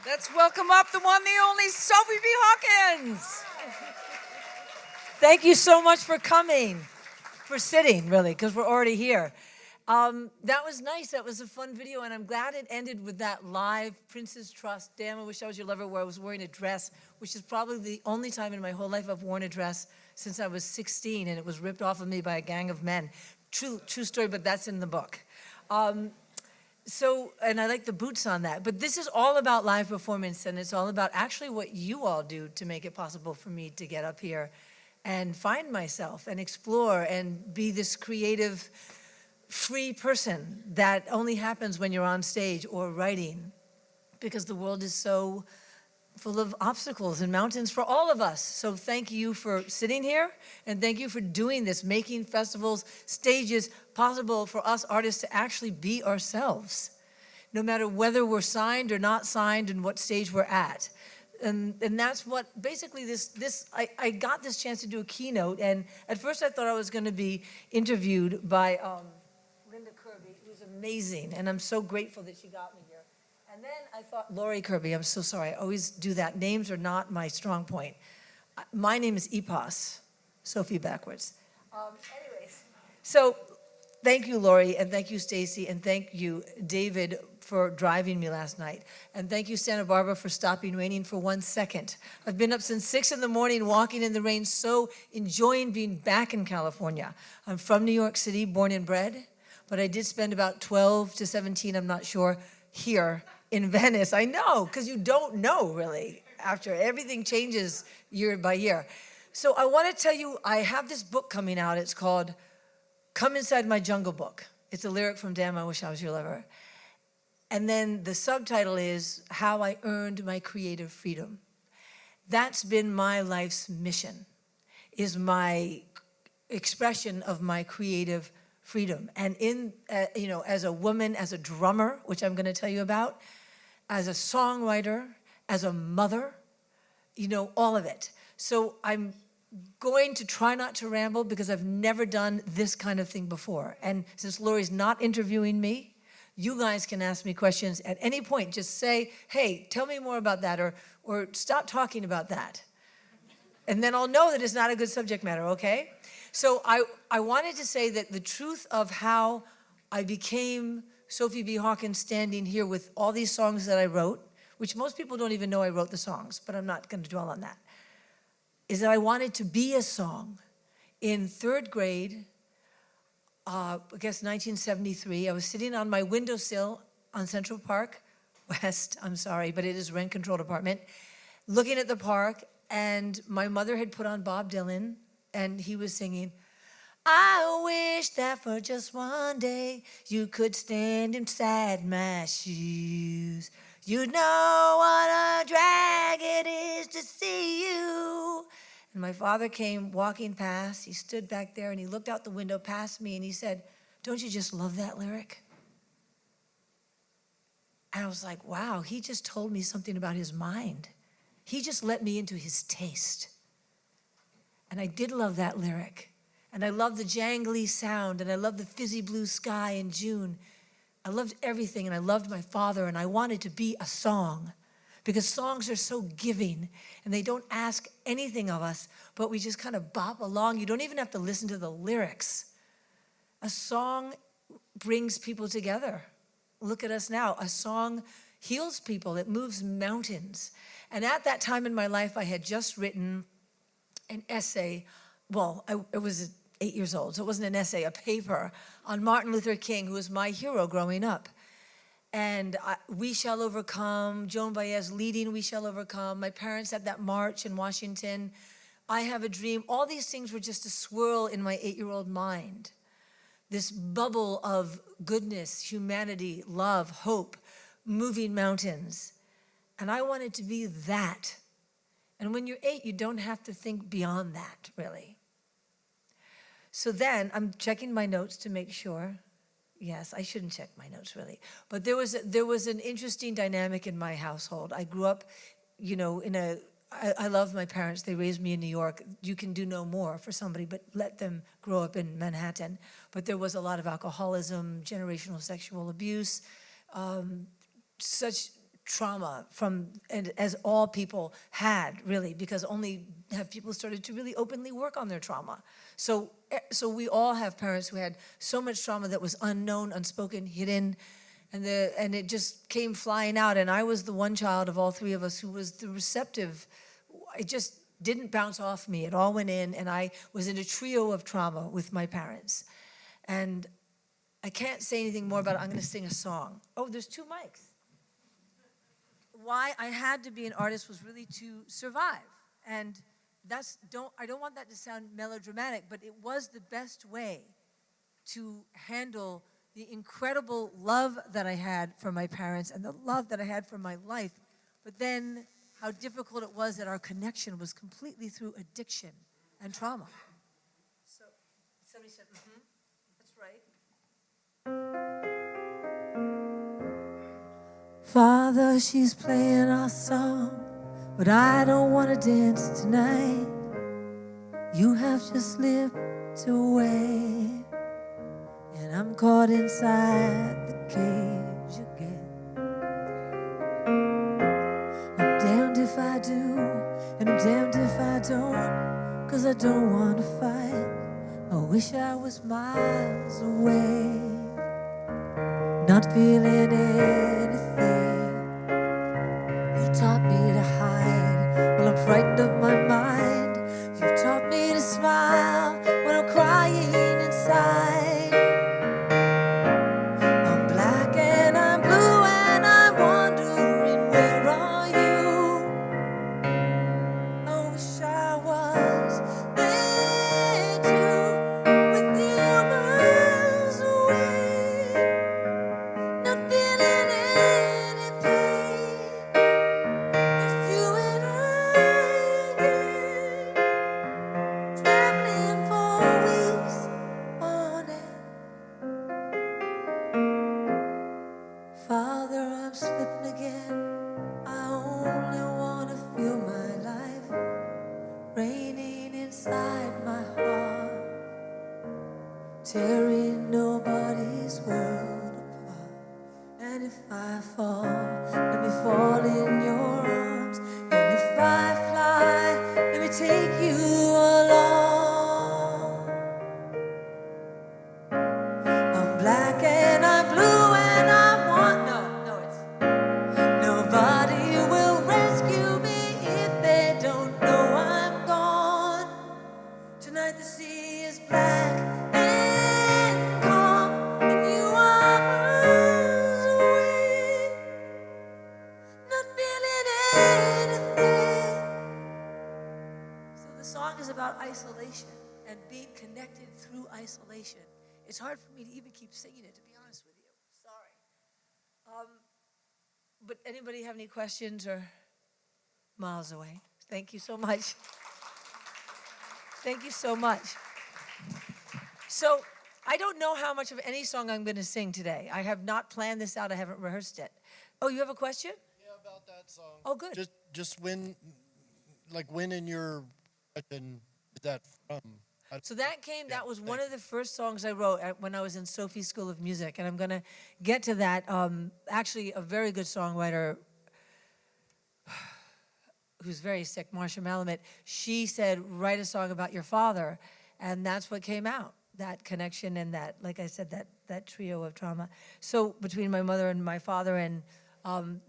Let's welcome up the one, the only Sophie B. Hawkins. Thank you so much for coming, for sitting, really, because we're already here. That was nice. That was a fun video, and I'm glad it ended with that live Prince's Trust. Damn, I wish I was your lover, where I was wearing a dress, which is probably the only time in my whole life I've worn a dress since I was 16, and it was ripped off of me by a gang of men. True story, but that's in the book. And I like the boots on that. But this is all about live performance, and it's all about actually what you all do to make it possible for me to get up here and find myself and explore and be this creative, free person that only happens when you're on stage or writing, because the world is so full of obstacles and mountains for all of us. So thank you for sitting here, and thank you for doing this, making festivals, stages possible for us artists to actually be ourselves, no matter whether we're signed or not signed and what stage we're at. And that's what, basically, I got this chance to do a keynote, and at first I thought I was gonna be interviewed by Linda Kirby, who's amazing, and I'm so grateful that she got me here. And then I thought, Lori Kirby, I'm so sorry, I always do that. Names are not my strong point. My name is Epos, Sophie backwards. Anyways, so thank you, Lori, and thank you, Stacy, and thank you, David, for driving me last night. And thank you, Santa Barbara, for stopping raining for 1 second. I've been up since 6 in the morning, walking in the rain, so enjoying being back in California. I'm from New York City, born and bred, but I did spend about 12 to 17, I'm not sure, here in Venice. I know, because you don't know, really, after everything changes year by year. So I want to tell you, I have this book coming out. It's called Come Inside My Jungle Book. It's a lyric from Damn, I Wish I Was Your Lover. And then the subtitle is How I Earned My Creative Freedom. That's been my life's mission, is my expression of my creative freedom. And as a woman, as a drummer, which I'm going to tell you about, as a songwriter, as a mother, all of it. So I'm going to try not to ramble, because I've never done this kind of thing before. And since Lori's not interviewing me, you guys can ask me questions at any point. Just say, hey, tell me more about that, or stop talking about that. And then I'll know that it's not a good subject matter, okay? So I wanted to say that the truth of how I became Sophie B. Hawkins standing here with all these songs that I wrote, which most people don't even know I wrote the songs, but I'm not going to dwell on that, is that I wanted to be a song. In 3rd grade, I guess 1973, I was sitting on my windowsill on Central Park West, I'm sorry, but it is rent-controlled apartment, looking at the park, and my mother had put on Bob Dylan, and he was singing, I wish that for just one day you could stand inside my shoes. You'd know what a drag it is to see you. And my father came walking past. He stood back there and he looked out the window past me and he said, don't you just love that lyric? And I was like, wow, he just told me something about his mind. He just let me into his taste. And I did love that lyric. And I loved the jangly sound, and I loved the fizzy blue sky in June. I loved everything, and I loved my father, and I wanted to be a song, because songs are so giving, and they don't ask anything of us, but we just kind of bop along. You don't even have to listen to the lyrics. A song brings people together. Look at us now. A song heals people. It moves mountains. And at that time in my life, I had just written an essay. Well, it was 8 years old, so it wasn't an essay, a paper on Martin Luther King, who was my hero growing up. And We Shall Overcome, Joan Baez leading We Shall Overcome, my parents at that march in Washington, I Have a Dream. All these things were just a swirl in my 8-year-old mind. This bubble of goodness, humanity, love, hope, moving mountains. And I wanted to be that. And when you're 8, you don't have to think beyond that, really. So then I'm checking my notes to make sure. Yes, I shouldn't check my notes, really. But there was an interesting dynamic in my household. I grew up, I love my parents. They raised me in New York. You can do no more for somebody, but let them grow up in Manhattan. But there was a lot of alcoholism, generational sexual abuse, such trauma and as all people had, really, because only have people started to really openly work on their trauma. So we all have parents who had so much trauma that was unknown, unspoken, hidden, and it just came flying out. And I was the one child of all three of us who was the receptive. It just didn't bounce off me. It all went in, and I was in a trio of trauma with my parents. And I can't say anything more about it. I'm going to sing a song. Oh, there's 2 mics. Why I had to be an artist was really to survive. And I don't want that to sound melodramatic, but it was the best way to handle the incredible love that I had from my parents and the love that I had from my life. But then how difficult it was that our connection was completely through addiction and trauma. So somebody said, that's right. Father, she's playing our song, but I don't want to dance tonight. You have just slipped away, and I'm caught inside the cage again. I'm damned if I do, and I'm damned if I don't, 'cause I don't want to fight. I wish I was miles away, not feeling anything. You taught me to hide while I'm frightened of my mind. You taught me to smile when I'm crying inside. I'm black and I'm blue and I'm wondering, where are you? I wish I was there too, with you miles away, not feeling any pain. Just you and I again, traveling for weeks on end. Father, I'm slipping again. I only want to feel my life raining inside my heart, tearing nobody's world apart. And if I fall, let me fall in your arms. And if I fly, let me take you along. I'm black and I'm blue and I'm one. No, it's nobody will rescue me if they don't know I'm gone. Tonight the sea is black and calm, and you are miles away, not feeling anything. So the song is about isolation and being connected through isolation. It's hard for me to even keep singing it, to be honest with you. Sorry. But anybody have any questions or miles away? Thank you so much. Thank you so much. So I don't know how much of any song I'm going to sing today. I have not planned this out. I haven't rehearsed it. Oh, you have a question? Yeah, about that song. Oh, good. Just when in your is that from? So that was one of the first songs I wrote when I was in Sophie's School of Music, and I'm going to get to that. Actually, a very good songwriter who's very sick, Marsha Malamut, she said, write a song about your father, and that's what came out, that connection and that, like I said, that trio of trauma. So between my mother and my father, and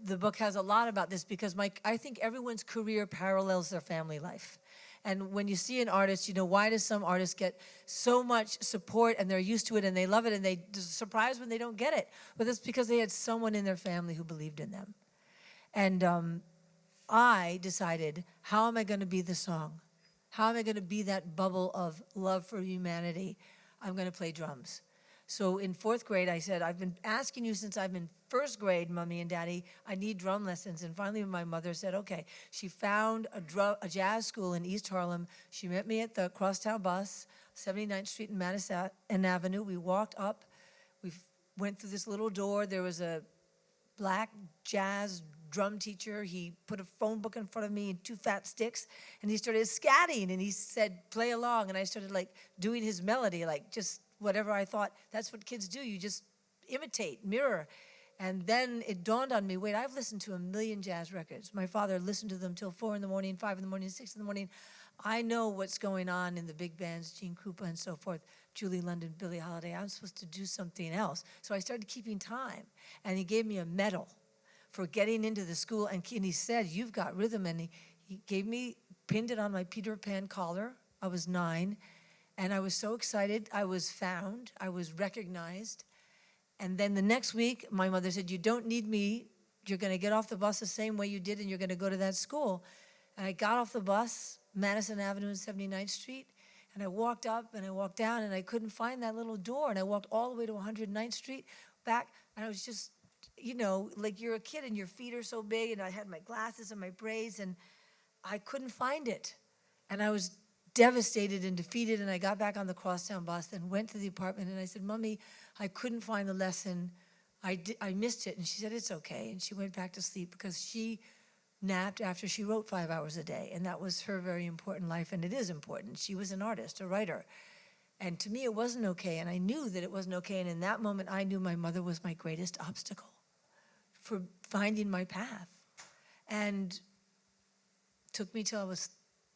the book has a lot about this because I think everyone's career parallels their family life. And when you see an artist, why does some artists get so much support and they're used to it and they love it and they're surprised when they don't get it? But it's because they had someone in their family who believed in them. And I decided, how am I going to be the song? How am I going to be that bubble of love for humanity? I'm going to play drums. So in 4th grade, I said, I've been asking you since I've been 1st grade, Mommy and Daddy, I need drum lessons. And finally, my mother said, okay. She found a jazz school in East Harlem. She met me at the crosstown bus, 79th Street and Madison Avenue. We walked up. We went through this little door. There was a black jazz drum teacher. He put a phone book in front of me and 2 fat sticks, and he started scatting, and he said, play along. And I started doing his melody, just whatever I thought. That's what kids do. You just imitate, mirror. And then it dawned on me, wait, I've listened to 1,000,000 jazz records. My father listened to them till 4 in the morning, 5 in the morning, 6 in the morning. I know what's going on in the big bands, Gene Krupa and so forth, Julie London, Billie Holiday. I'm supposed to do something else. So I started keeping time. And he gave me a medal for getting into the school. And he said, you've got rhythm. And he gave me, pinned it on my Peter Pan collar. I was 9. And I was so excited. I was found. I was recognized. And then the next week, my mother said, you don't need me. You're going to get off the bus the same way you did, and you're going to go to that school. And I got off the bus, Madison Avenue and 79th Street, and I walked up and I walked down, and I couldn't find that little door. And I walked all the way to 109th Street back, and I was just, you know, like you're a kid and your feet are so big, and I had my glasses and my braids, and I couldn't find it. And I was devastated and defeated, and I got back on the crosstown bus and went to the apartment, and I said, Mommy, I couldn't find the lesson. I missed it. And she said, it's okay. And she went back to sleep because she napped after she wrote 5 hours a day, and that was her very important life, and it is important. She was an artist, a writer. And to me, it wasn't okay, and I knew that it wasn't okay, and in that moment, I knew my mother was my greatest obstacle for finding my path. And it took me till I was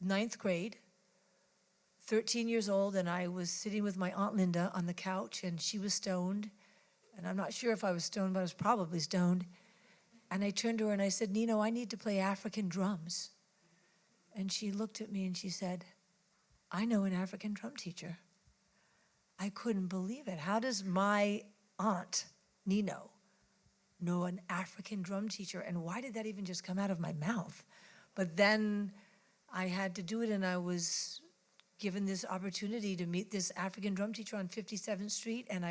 9th grade, 13 years old, and I was sitting with my Aunt Linda on the couch, and she was stoned. And I'm not sure if I was stoned, but I was probably stoned. And I turned to her and I said, Nino, I need to play African drums. And she looked at me and she said, I know an African drum teacher. I couldn't believe it. How does my aunt, Nino, know an African drum teacher? And why did that even just come out of my mouth? But then I had to do it, and I was given this opportunity to meet this African drum teacher on 57th Street, and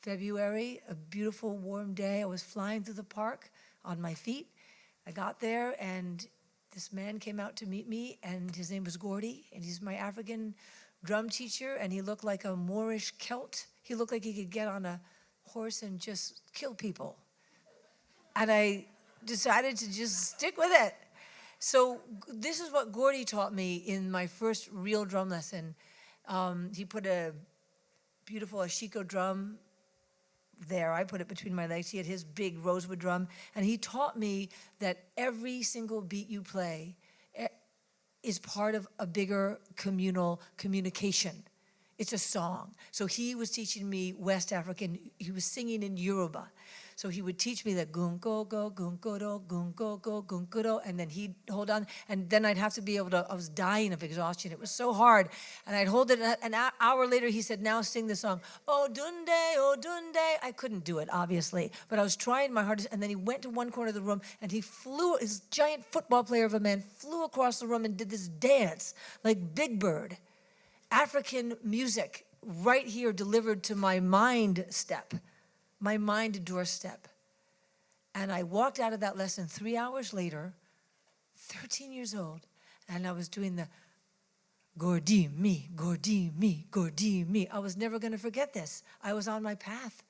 February, a beautiful warm day, I was flying through the park on my feet. I got there, and this man came out to meet me, and his name was Gordy, and he's my African drum teacher, and he looked like a Moorish Celt. He looked like he could get on a horse and just kill people. And I decided to just stick with it. So this is what Gordy taught me in my first real drum lesson. He put a beautiful Ashiko drum there. I put it between my legs. He had his big rosewood drum. And he taught me that every single beat you play is part of a bigger communal communication. It's a song. So he was teaching me West African. He was singing in Yoruba. So he would teach me the gunko go, gunko do, and then he'd hold on, and then I'd have to be able to, I was dying of exhaustion. It was so hard. And I'd hold it, an hour later he said, now sing the song. Oh Dunde. I couldn't do it, obviously, but I was trying my hardest, and then he went to one corner of the room, and he flew, his giant football player of a man flew across the room and did this dance, like Big Bird. African music right here delivered to my mind step, my mind doorstep. And I walked out of that lesson 3 hours later, 13 years old, and I was doing the Gordi me. I was never going to forget this. I was on my path.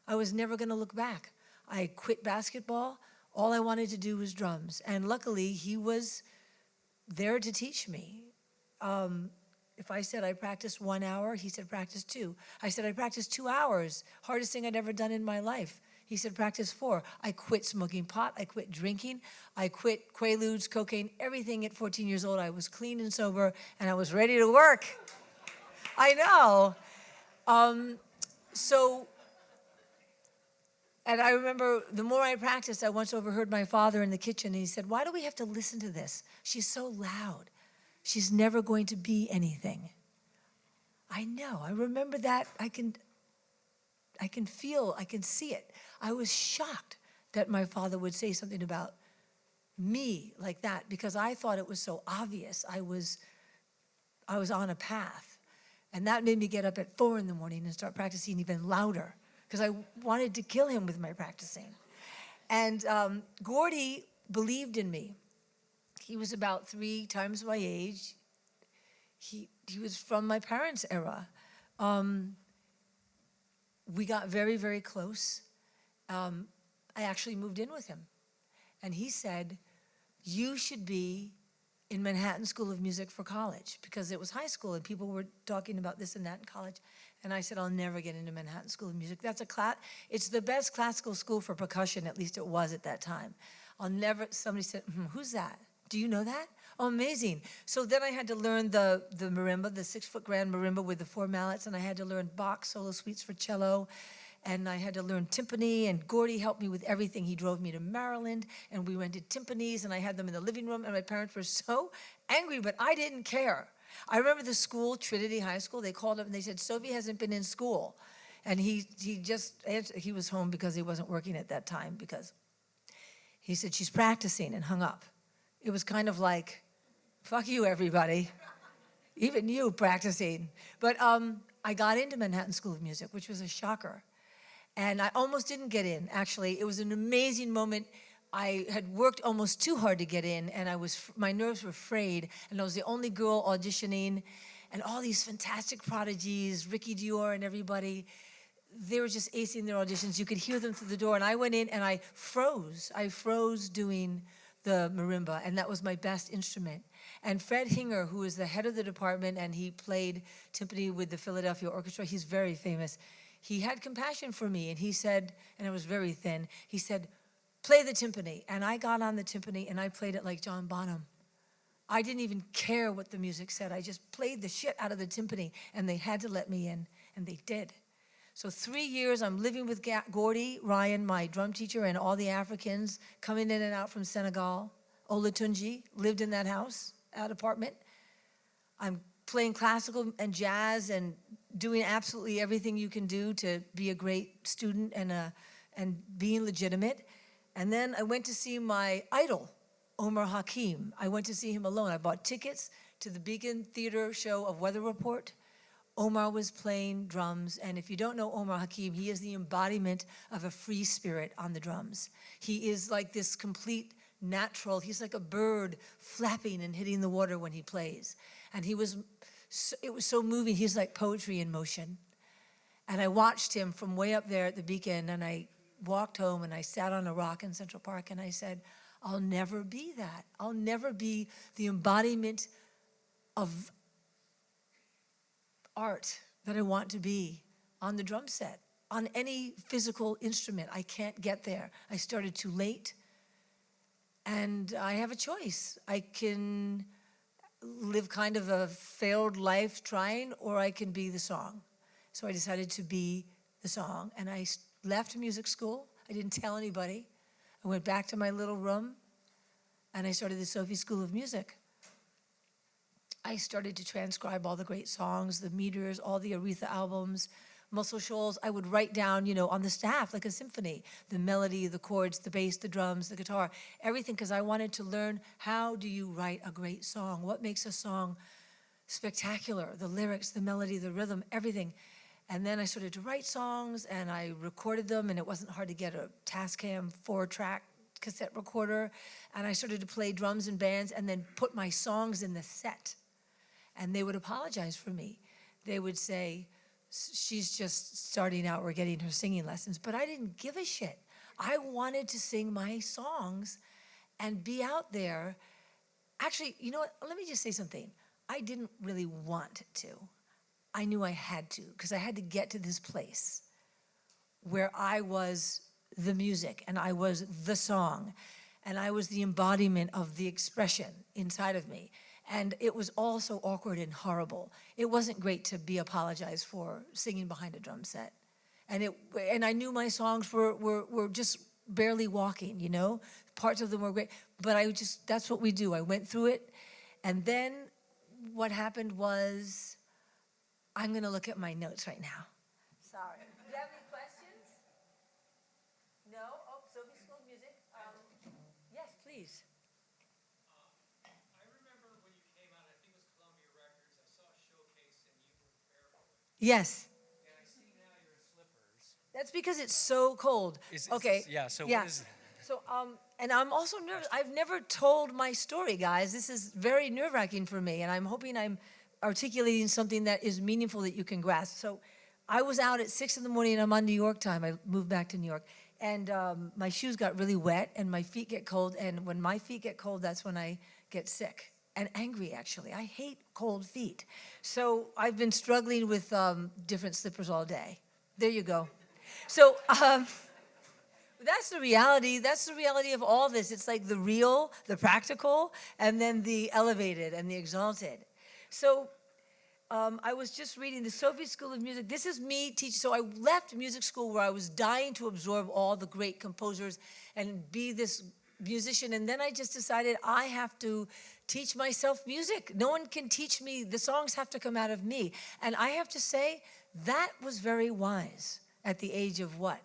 I was never going to look back. I quit basketball. All I wanted to do was drums. And luckily, he was there to teach me. If I said I practiced 1 hour, he said practice 2. I said I practiced 2 hours, hardest thing I'd ever done in my life. He said practice 4. I quit smoking pot, I quit drinking, I quit Quaaludes, cocaine, everything at 14 years old. I was clean and sober, and I was ready to work. I know. And I remember the more I practiced, I once overheard my father in the kitchen, and he said, why do we have to listen to this? She's so loud. She's never going to be anything. I know, I remember that. I can feel, I can see it. I was shocked that my father would say something about me like that, because I thought it was so obvious. I was on a path. And that made me get up at 4 in the morning and start practicing even louder, because I wanted to kill him with my practicing. And Gordy believed in me. He was about 3 times my age. He was from my parents' era. We got very, very close. I actually moved in with him. And he said, you should be in Manhattan School of Music for college, because it was high school and people were talking about this and that in college. And I said, I'll never get into Manhattan School of Music. It's the best classical school for percussion, at least it was at that time. Somebody said, who's that? Do you know that? Oh, amazing. So then I had to learn the marimba, the 6-foot grand marimba with the 4 mallets, and I had to learn Bach solo suites for cello, and I had to learn timpani, and Gordy helped me with everything. He drove me to Maryland, and we rented timpanis, and I had them in the living room, and my parents were so angry, but I didn't care. I remember the school, Trinity High School, they called up and they said, Sophie hasn't been in school. And he just answered, he was home because he wasn't working at that time, because he said, she's practicing, and hung up. It was kind of like, fuck you, everybody. Even you practicing. But I got into Manhattan School of Music, which was a shocker. And I almost didn't get in, actually. It was an amazing moment. I had worked almost too hard to get in, and my nerves were frayed, and I was the only girl auditioning, and all these fantastic prodigies, Ricky Dior and everybody, they were just acing their auditions. You could hear them through the door, and I went in and I froze. I froze doing the marimba, and that was my best instrument. And Fred Hinger, who was the head of the department, and he played timpani with the Philadelphia Orchestra, he's very famous. He had compassion for me, and he said, and I was very thin, he said, play the timpani. And I got on the timpani, and I played it like John Bonham. I didn't even care what the music said. I just played the shit out of the timpani, and they had to let me in, and they did. So 3 years, I'm living with Gordy Ryan, my drum teacher, and all the Africans coming in and out from Senegal. Olatunji lived in that house, that apartment. I'm playing classical and jazz and doing absolutely everything you can do to be a great student and being legitimate. And then I went to see my idol, Omar Hakim. I went to see him alone. I bought tickets to the Beacon Theater show of Weather Report. Omar was playing drums, and if you don't know Omar Hakim, he is the embodiment of a free spirit on the drums. He is like this complete natural, he's like a bird flapping and hitting the water when he plays. And it was so moving, he's like poetry in motion. And I watched him from way up there at the Beacon, and I walked home and I sat on a rock in Central Park, and I said, I'll never be that. I'll never be the embodiment of art that I want to be on the drum set, on any physical instrument. I can't get there. I started too late, and I have a choice. I can live kind of a failed life trying, or I can be the song. So I decided to be the song, and I left music school. I didn't tell anybody. I went back to my little room, and I started the Sophie School of Music. I started to transcribe all the great songs, the meters, all the Aretha albums, Muscle Shoals. I would write down, on the staff, like a symphony, the melody, the chords, the bass, the drums, the guitar, everything, because I wanted to learn, how do you write a great song? What makes a song spectacular? The lyrics, the melody, the rhythm, everything. And then I started to write songs, and I recorded them, and it wasn't hard to get a Tascam 4-track cassette recorder. And I started to play drums in bands and then put my songs in the set. And they would apologize for me. They would say, she's just starting out, we're getting her singing lessons. But I didn't give a shit. I wanted to sing my songs and be out there. Actually, you know what? Let me just say something. I didn't really want to. I knew I had to, because I had to get to this place where I was the music, and I was the song, and I was the embodiment of the expression inside of me. And it was all so awkward and horrible. It wasn't great to be apologized for singing behind a drum set. And I knew my songs were just barely walking, Parts of them were great, but that's what we do. I went through it, and then what happened was, I'm gonna look at my notes right now. Sorry. Do you have any questions? No? Oh, Sophie School of Music. Yes, please. I remember when you came out, I think it was Columbia Records, I saw a showcase and you were barefoot. Yes. And I see now you're in slippers. That's because it's so cold. Okay. What is... So, and I'm also nervous. I've never told my story, guys. This is very nerve-wracking for me, and I'm hoping I'm articulating something that is meaningful that you can grasp. So I was out at 6 in the morning, and I'm on New York time. I moved back to New York. And my shoes got really wet, and my feet get cold. And when my feet get cold, that's when I get sick. and angry, actually. I hate cold feet. So I've been struggling with different slippers all day. There you go. So that's the reality. That's the reality of all this. It's like the real, the practical, and then the elevated and the exalted. So I was just reading the Sophie School of Music. This is me teaching. So I left music school where I was dying to absorb all the great composers and be this musician. And then I just decided I have to teach myself music. No one can teach me. The songs have to come out of me. And I have to say, that was very wise at the age of what?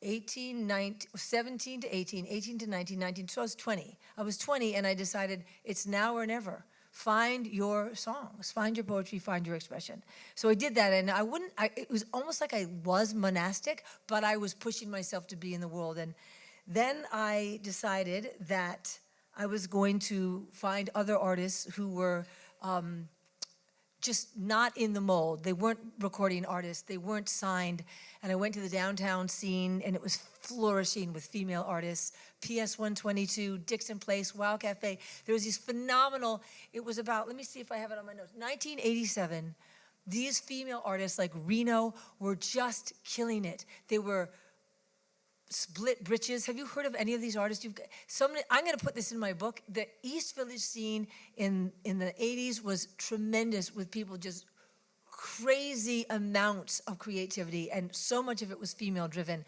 18, 19, 17 to 18, 18 to 19, 19. So I was 20. I was 20 and I decided it's now or never. Find your songs, find your poetry, find your expression. So I did that, and it was almost like I was monastic, but I was pushing myself to be in the world. And then I decided that I was going to find other artists who were just not in the mold. They weren't recording artists. They weren't signed. And I went to the downtown scene, and it was flourishing with female artists. PS 122, Dixon Place, Wow Cafe. There was these phenomenal, it was about, let me see if I have it on my notes, 1987. These female artists like Reno were just killing it. They were split britches. Have you heard of any of these artists? I'm going to put this in my book. The East Village scene in the 80s was tremendous, with people just crazy amounts of creativity, and so much of it was female driven.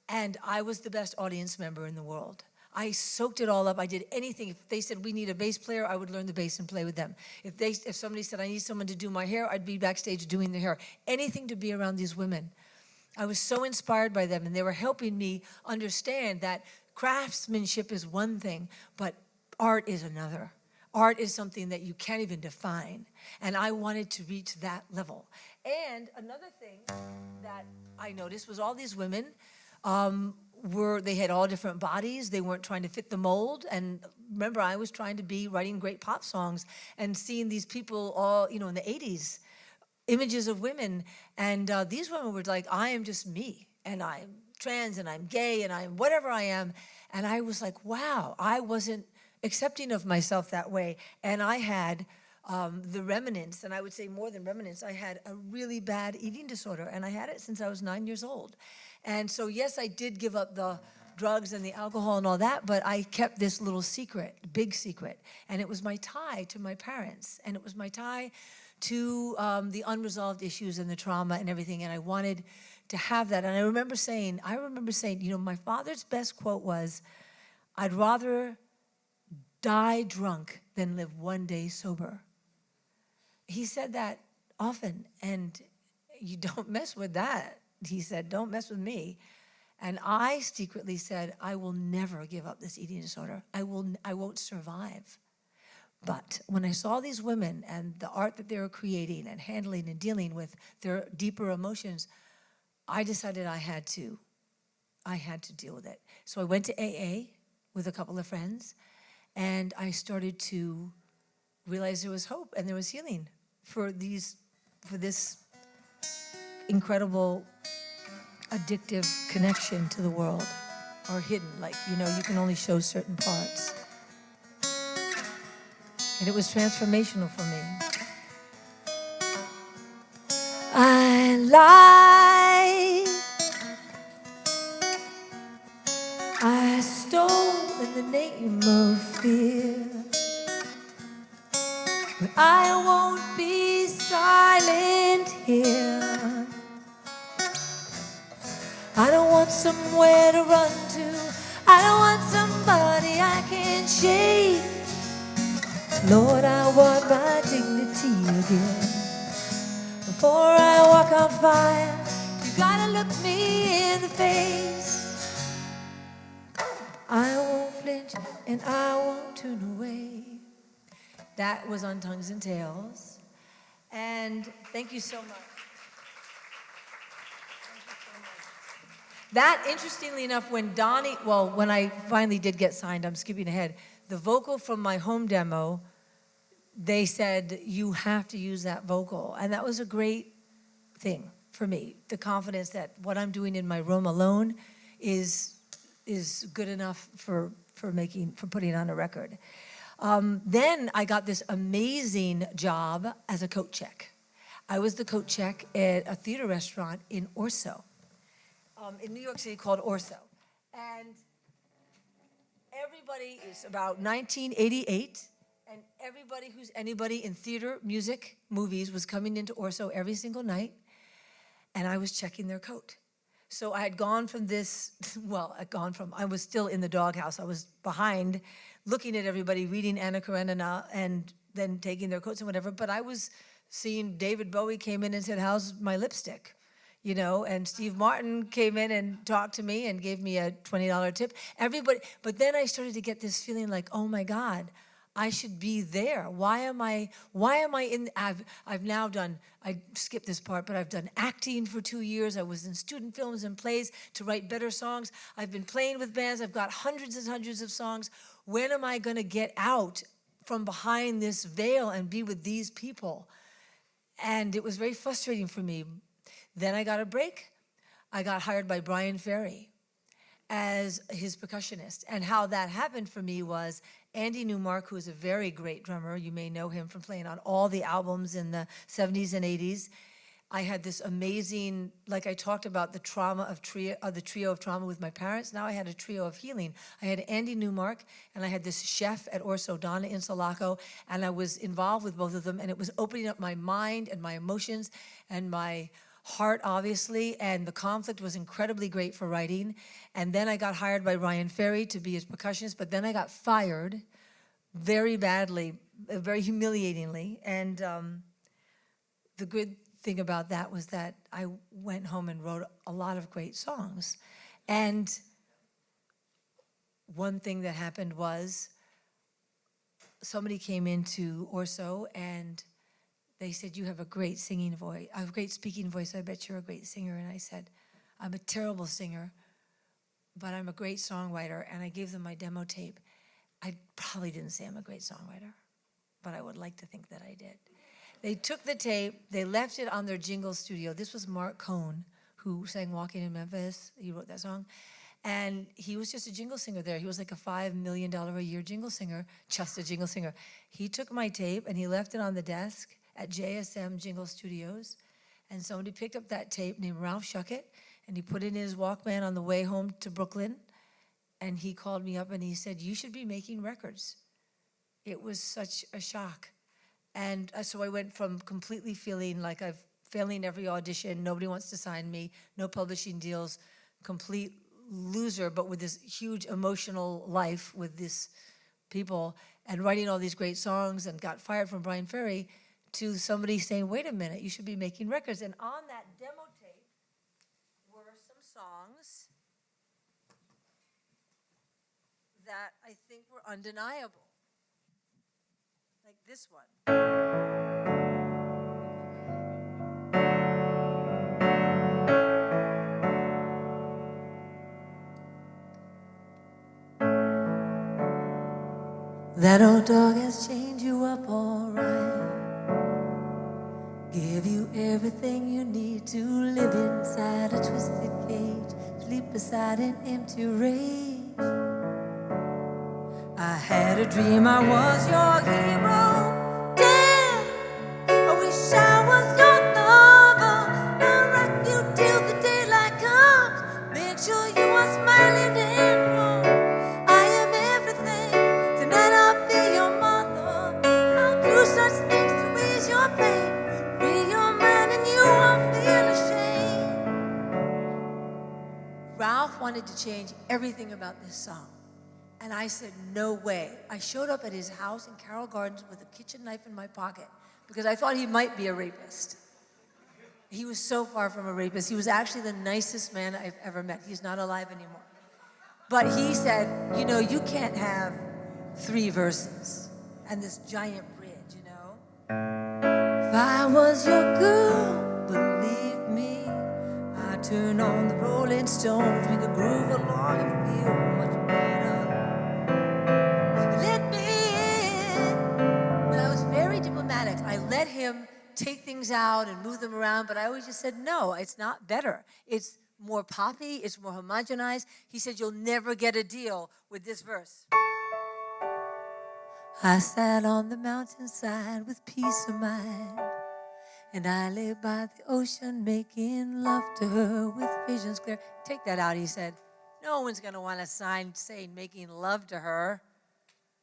And I was the best audience member in the world. I soaked it all up. I did anything. If they said we need a bass player, I would learn the bass and play with them. If somebody said I need someone to do my hair, I'd be backstage doing their hair. Anything to be around these women. I was so inspired by them, and they were helping me understand that craftsmanship is one thing, but art is another. Art is something that you can't even define, and I wanted to reach that level. And another thing that I noticed was all these women they had all different bodies. They weren't trying to fit the mold. And remember, I was trying to be writing great pop songs and seeing these people all, in the 80s, images of women. And these women were like, I am just me, and I'm trans, and I'm gay, and I'm whatever I am. And I was like, wow, I wasn't accepting of myself that way. And I had the remnants, and I would say more than remnants, I had a really bad eating disorder, and I had it since I was 9 years old. And so, yes, I did give up the drugs and the alcohol and all that, but I kept this little secret, big secret, and it was my tie to my parents, and it was my tie to the unresolved issues and the trauma and everything, and I wanted to have that. And I remember saying, my father's best quote was, I'd rather die drunk than live one day sober. He said that often, and you don't mess with that. He said, don't mess with me. And I secretly said, I will never give up this eating disorder. I won't survive. But when I saw these women and the art that they were creating and handling and dealing with their deeper emotions, I decided I had to deal with it. So I went to AA with a couple of friends, and I started to realize there was hope and there was healing for this incredible addictive connection to the world, or hidden, you can only show certain parts. And it was transformational for me. I lied, I stole in the name of fear, but I won't be silent here. I don't want somewhere to run to. I don't want somebody I can shake. Lord, I want my dignity again. Before I walk on fire, you gotta look me in the face. I won't flinch and I won't turn away. That was on Tongues and Tales. And thank you so much. That, interestingly enough, when I finally did get signed, I'm skipping ahead, the vocal from my home demo, they said, you have to use that vocal. And that was a great thing for me, the confidence that what I'm doing in my room alone is good enough for putting on a record. Then I got this amazing job as a coat check. I was the coat check at a theater restaurant in Orso, in New York City, called Orso. And everybody is about 1988, and everybody who's anybody in theater, music, movies was coming into Orso every single night, and I was checking their coat. So I had gone from this, I was still in the doghouse. I was behind, looking at everybody, reading Anna Karenina, and then taking their coats and whatever. But I was seeing David Bowie came in and said, "How's my lipstick?" And Steve Martin came in and talked to me and gave me a $20 tip. Everybody, but then I started to get this feeling like, oh my God, I should be there. Why am I in, I've now done, I skipped this part, but I've done acting for 2 years. I was in student films and plays to write better songs. I've been playing with bands. I've got hundreds and hundreds of songs. When am I gonna get out from behind this veil and be with these people? And it was very frustrating for me. Then I got a break. I got hired by Brian Ferry as his percussionist. And how that happened for me was Andy Newmark, who is a very great drummer, you may know him from playing on all the albums in the 70s and 80s. I had this amazing, like I talked about the trauma of the trio of trauma with my parents. Now I had a trio of healing. I had Andy Newmark, and I had this chef at Orso, Donna Insulaco, and I was involved with both of them, and it was opening up my mind and my emotions and my heart, obviously, and the conflict was incredibly great for writing. And then I got hired by Ryan Ferry to be his percussionist, but then I got fired very badly, very humiliatingly. And the good thing about that was that I went home and wrote a lot of great songs. And one thing that happened was somebody came into Orso and they said, "You have a great singing voice, a great speaking voice. I bet you're a great singer." And I said, "I'm a terrible singer, but I'm a great songwriter." And I gave them my demo tape. I probably didn't say I'm a great songwriter, but I would like to think that I did. They took the tape, they left it on their jingle studio. This was Mark Cohn, who sang Walking in Memphis. He wrote that song. And he was just a jingle singer there. He was like a $5 million a year jingle singer, just a jingle singer. He took my tape and he left it on the desk at JSM Jingle Studios, and somebody picked up that tape named Ralph Shuckett, and he put it in his Walkman on the way home to Brooklyn, and he called me up and he said, "You should be making records." It was such a shock. And so I went from completely feeling like I've failing every audition, nobody wants to sign me, no publishing deals, complete loser, but with this huge emotional life with these people, and writing all these great songs, and got fired from Brian Ferry, to somebody saying, "Wait a minute, you should be making records." And on that demo tape were some songs that I think were undeniable. Like this one. That old dog has chained you up all right. Give you everything you need to live inside a twisted cage, sleep beside an empty rage. I had a dream I was your hero. Damn, I wish I was your lover. I'll rock you till the daylight comes. Make sure you are smiling and warm. I am everything. Tonight I'll be your mother. I'll do such things to ease your pain. Free your mind and you won't feel ashamed. Ralph wanted to change everything about this song. And I said, no way. I showed up at his house in Carroll Gardens with a kitchen knife in my pocket because I thought he might be a rapist. He was so far from a rapist. He was actually the nicest man I've ever met. He's not alive anymore. But he said, "You know, you can't have 3 verses and this giant bridge, you know? If I was your girl, believe me, I'd turn on the Rolling Stones. We could groove along and feel much better. Let me in." But I was very diplomatic. I let him take things out and move them around, but I always just said, no, it's not better. It's more poppy, it's more homogenized. He said, "You'll never get a deal with this verse." I sat on the mountainside with peace of mind, and I lay by the ocean making love to her with visions clear. Take that out, he said. No one's going to want to sign saying making love to her.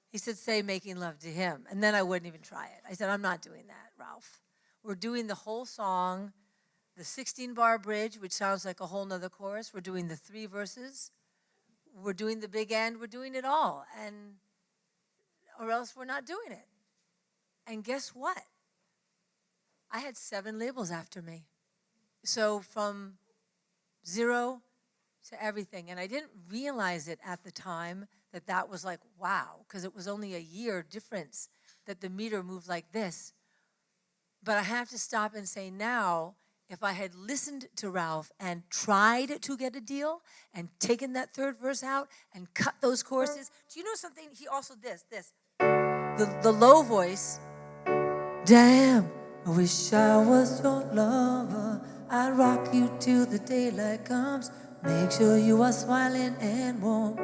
He said, say making love to him. And then I wouldn't even try it. I said, I'm not doing that, Ralph. We're doing the whole song, the 16-bar bridge, which sounds like a whole nother chorus. We're doing the 3 verses. We're doing the big end. We're doing it all. Or else we're not doing it. And guess what? I had 7 labels after me. So from 0 to everything. And I didn't realize it at the time that was like, wow, because it was only a year difference that the meter moved like this. But I have to stop and say now, if I had listened to Ralph and tried to get a deal and taken that 3rd verse out and cut those choruses, do you know something? He also this. The low voice, damn, I wish I was your lover. I'd rock you till the daylight comes. Make sure you are smiling and warm.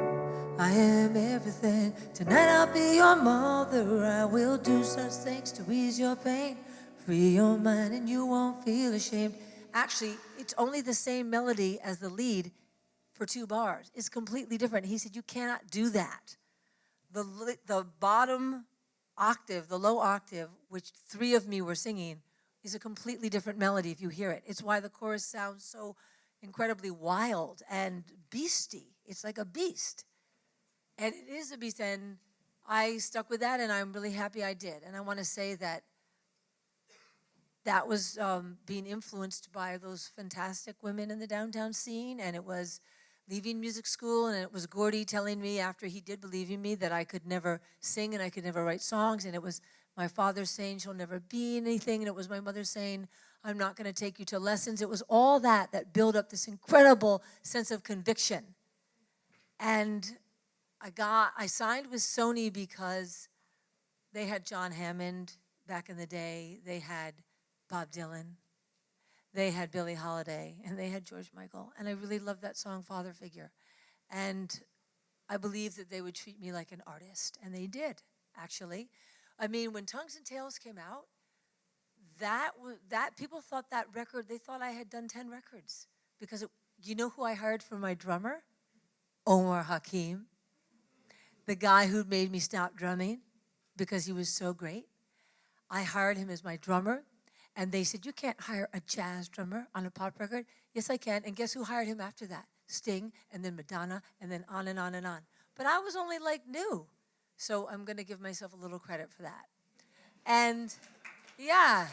I am everything. Tonight I'll be your mother. I will do such things to ease your pain. Free your mind and you won't feel ashamed. Actually, it's only the same melody as the lead for 2 bars. It's completely different. He said, you cannot do that. The bottom octave, the low octave, which 3 of me were singing, is a completely different melody if you hear it. It's why the chorus sounds so incredibly wild and beastie. It's like a beast. And it is a beast, and I stuck with that, and I'm really happy I did. And I want to say that was being influenced by those fantastic women in the downtown scene, and it was leaving music school, and it was Gordy telling me after he did believe in me that I could never sing and I could never write songs, and it was my father saying she'll never be anything, and it was my mother saying I'm not going to take you to lessons. It was all that built up this incredible sense of conviction. And I signed with Sony because they had John Hammond back in the day. They had Bob Dylan. They had Billie Holiday, and they had George Michael. And I really loved that song, Father Figure. And I believed that they would treat me like an artist, and they did, actually. I mean, when Tongues and Tails came out, that people thought that record, they thought I had done 10 records. Because you know who I hired for my drummer? Omar Hakim, the guy who made me stop drumming because he was so great. I hired him as my drummer. And they said, you can't hire a jazz drummer on a pop record. Yes, I can. And guess who hired him after that? Sting, and then Madonna, and then on and on and on. But I was only like new. So I'm going to give myself a little credit for that. And yeah,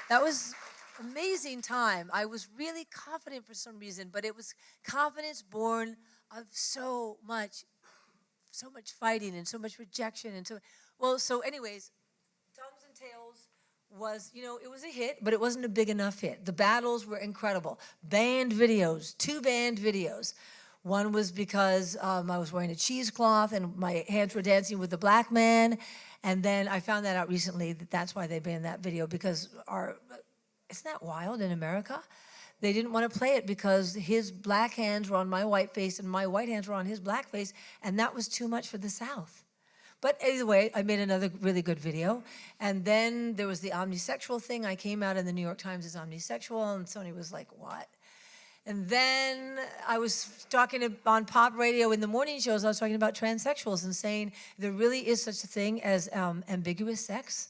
that was amazing time. I was really confident for some reason, but it was confidence born of so much fighting and so much rejection. And so anyways, Tongues and Tails was, it was a hit, but it wasn't a big enough hit. The battles were incredible. 2 band videos. One was because I was wearing a cheesecloth and my hands were dancing with the black man. And then I found that out recently that's why they banned that video, because isn't that wild in America? They didn't want to play it because his black hands were on my white face and my white hands were on his black face, and that was too much for the South. But anyway, I made another really good video. And then there was the omnisexual thing. I came out in the New York Times as omnisexual, and Sony was like, what? And then I was talking on pop radio in the morning shows, I was talking about transsexuals and saying there really is such a thing as ambiguous sex.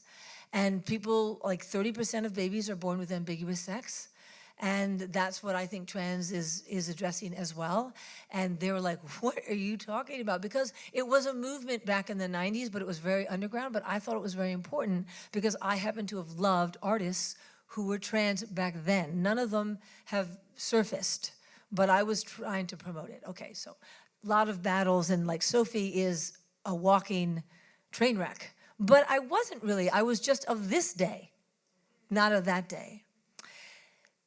And people, like 30% of babies are born with ambiguous sex. And that's what I think trans is addressing as well. And they were like, what are you talking about? Because it was a movement back in the 90s, but it was very underground. But I thought it was very important because I happen to have loved artists who were trans back then. None of them have surfaced, but I was trying to promote it. Okay, so a lot of battles, and like Sophie is a walking train wreck. But I wasn't really. I was just of this day, not of that day.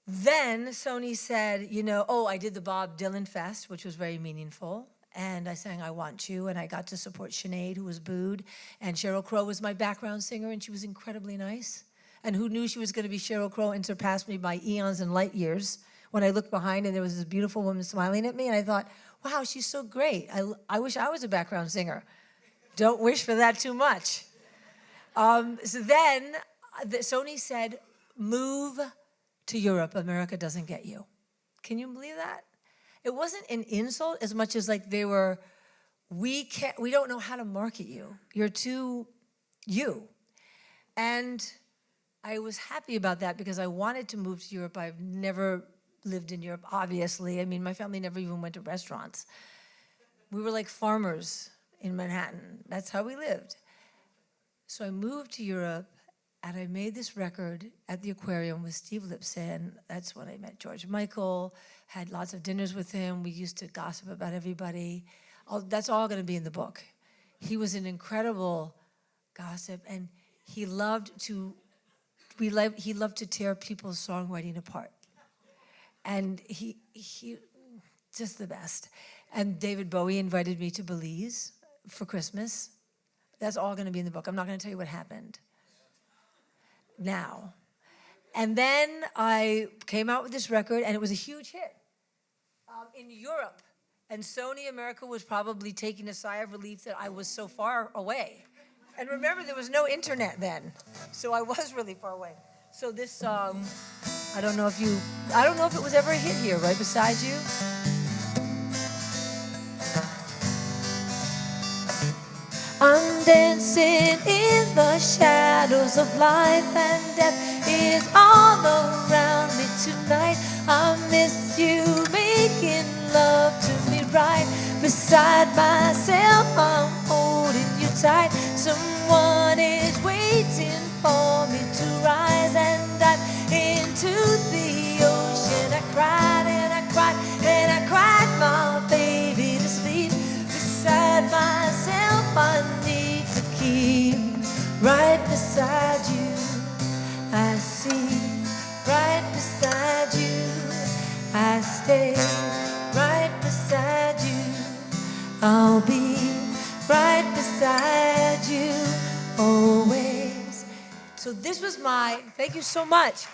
Then Sony said, I did the Bob Dylan Fest, which was very meaningful. And I sang I Want You, and I got to support Sinead, who was booed. And Sheryl Crow was my background singer, and she was incredibly nice. And who knew she was going to be Sheryl Crow and surpass me by eons and light years when I looked behind and there was this beautiful woman smiling at me. And I thought, wow, she's so great. I wish I was a background singer. Don't wish for that too much. So then Sony said, move to Europe. America doesn't get you. Can you believe that? It wasn't an insult as much as like we don't know how to market you. You're too you. And I was happy about that because I wanted to move to Europe. I've never lived in Europe, obviously. I mean, my family never even went to restaurants. We were like farmers in Manhattan. That's how we lived. So I moved to Europe, and I made this record at the Aquarium with Steve Lipson. That's when I met George Michael, had lots of dinners with him. We used to gossip about everybody. That's all going to be in the book. He was an incredible gossip, and he loved to tear people's songwriting apart. And he just the best. And David Bowie invited me to Belize for Christmas. That's all going to be in the book. I'm not going to tell you what happened now. And then I came out with this record, and it was a huge hit in Europe. And Sony America was probably taking a sigh of relief that I was so far away. And remember, there was no internet then, so I was really far away. So this song, I don't know if it was ever a hit here, Right Beside You. I'm dancing in the shadows of life, and death is all around me tonight. I miss you making love to me right beside myself. I'm holding you tight. Someone is waiting for me to rise and dive into the ocean. I cried and I cried and I cried my baby to sleep beside myself. I need to keep right beside you. I see right beside you. I stay right beside you. I'll be right beside you always. So this was thank you so much.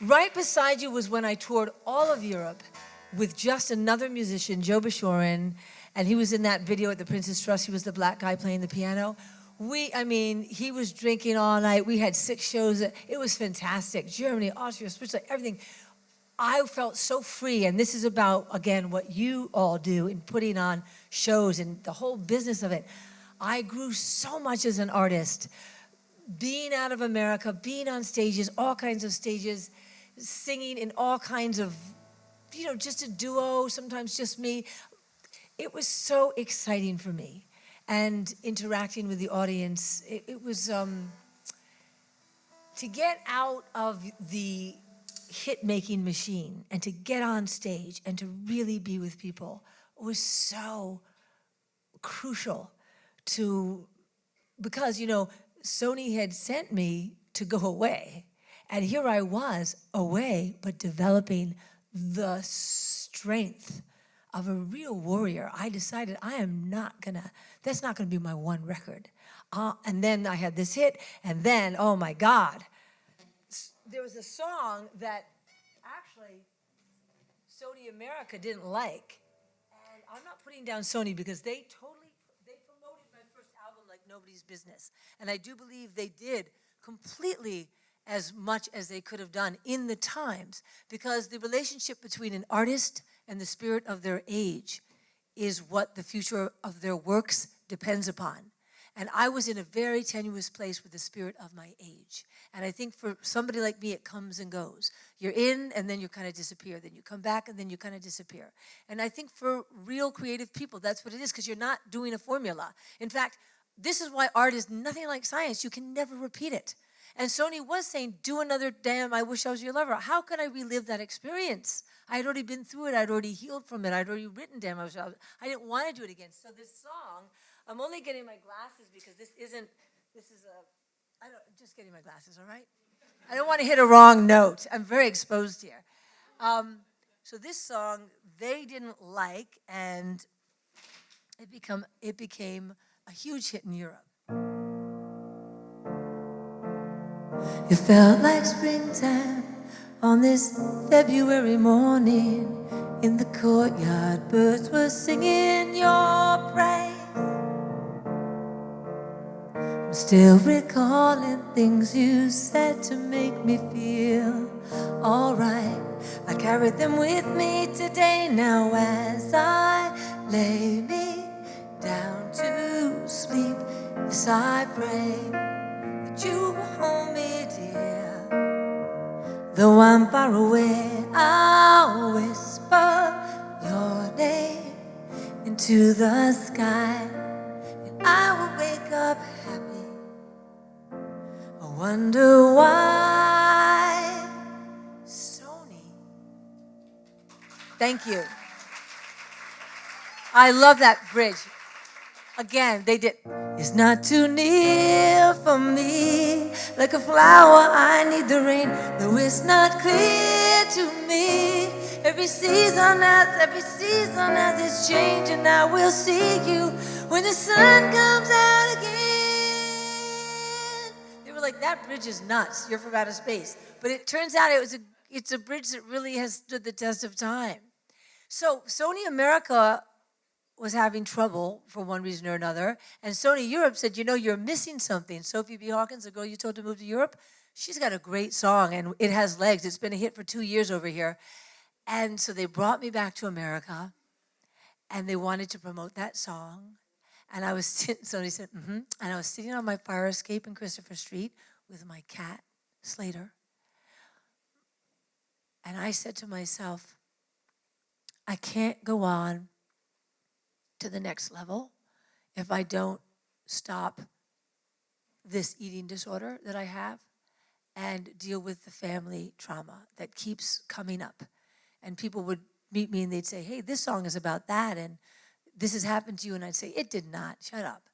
Right Beside You was when I toured all of Europe with just another musician, Joe Bashorin, and he was in that video at the Princess Trust. He was the black guy playing the piano. He was drinking all night. We had 6 shows. It was fantastic. Germany, Austria, Switzerland, everything. I felt so free, and this is about, again, what you all do in putting on shows and the whole business of it. I grew so much as an artist, being out of America, being on stages, all kinds of stages, singing in all kinds of, just a duo, sometimes just me. It was so exciting for me. And interacting with the audience, it was, to get out of the hit-making machine and to get on stage and to really be with people was so crucial because, Sony had sent me to go away. And here I was away, but developing the strength of a real warrior. I decided that's not gonna be my one record. And then I had this hit, and then, oh my God. There was a song that actually Sony America didn't like. And I'm not putting down Sony because they promoted my first album like nobody's business. And I do believe they did completely as much as they could have done in the times, because the relationship between an artist and the spirit of their age is what the future of their works depends upon. And I was in a very tenuous place with the spirit of my age. And I think for somebody like me, it comes and goes. You're in, and then you kind of disappear. Then you come back, and then you kind of disappear. And I think for real creative people, that's what it is, because you're not doing a formula. In fact, this is why art is nothing like science. You can never repeat it. And Sony was saying, do another Damn, I Wish I Was Your Lover. How could I relive that experience? I had already been through it. I'd already healed from it. I'd already written Damn, I Wish I Was. I didn't want to do it again. So this song, I'm only getting my glasses because just getting my glasses, all right? I don't want to hit a wrong note. I'm very exposed here. So this song, they didn't like, and it became a huge hit in Europe. It felt like springtime on this February morning. In the courtyard, birds were singing your praise. I'm still recalling things you said to make me feel alright. I carried them with me today now as I lay me down to sleep. Yes, I pray that you will hold me dear. Though I'm far away, I'll whisper your name into the sky, and I will wake up happy. I wonder why. Sony. Thank you. I love that bridge. Again, they did. It's not too near for me. Like a flower, I need the rain. Though it's not clear to me. Every season as it's changing, I will see you when the sun comes out again. They were like, that bridge is nuts. You're from outer space. But it turns out it's a bridge that really has stood the test of time. So Sony America was having trouble for one reason or another, and Sony Europe said, you know, you're missing something. Sophie B. Hawkins, the girl you told to move to Europe, she's got a great song, and it has legs. It's been a hit for 2 years over here. And so they brought me back to America, and they wanted to promote that song. And I was Sony said, and I was sitting on my fire escape in Christopher Street with my cat, Slater. And I said to myself, I can't go on to the next level if I don't stop this eating disorder that I have and deal with the family trauma that keeps coming up. And people would meet me and they'd say, hey, this song is about that, and this has happened to you. And I'd say, it did not, shut up.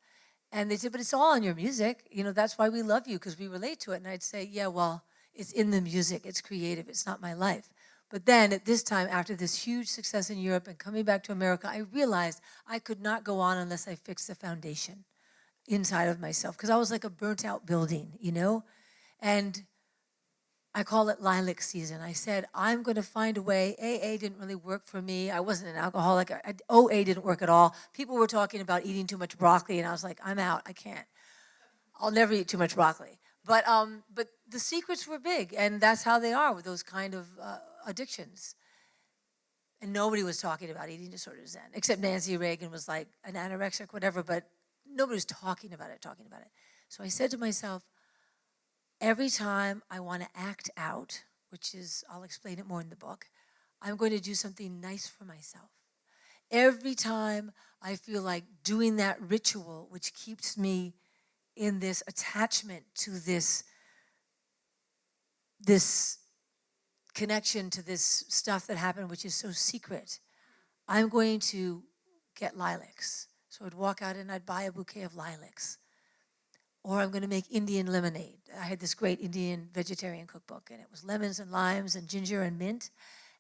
And they'd say, but it's all in your music. You know, that's why we love you, because we relate to it. And I'd say, yeah, well, it's in the music, it's creative, it's not my life. But then at this time, after this huge success in Europe and coming back to America, I realized I could not go on unless I fixed the foundation inside of myself, because I was like a burnt out building, you know? And I call it lilac season. I said, I'm going to find a way. AA didn't really work for me. I wasn't an alcoholic. OA didn't work at all. People were talking about eating too much broccoli, and I was like, I'm out. I can't. I'll never eat too much broccoli. But the secrets were big, and that's how they are with those kind of addictions. And nobody was talking about eating disorders then, except Nancy Reagan was like an anorexic, whatever, but nobody was talking about it. So I said to myself, every time I want to act out, which is, I'll explain it more in the book, I'm going to do something nice for myself. Every time I feel like doing that ritual, which keeps me in this attachment to this connection to this stuff that happened, which is so secret, I'm going to get lilacs. So I'd walk out and I'd buy a bouquet of lilacs. Or I'm going to make Indian lemonade. I had this great Indian vegetarian cookbook, and it was lemons and limes and ginger and mint,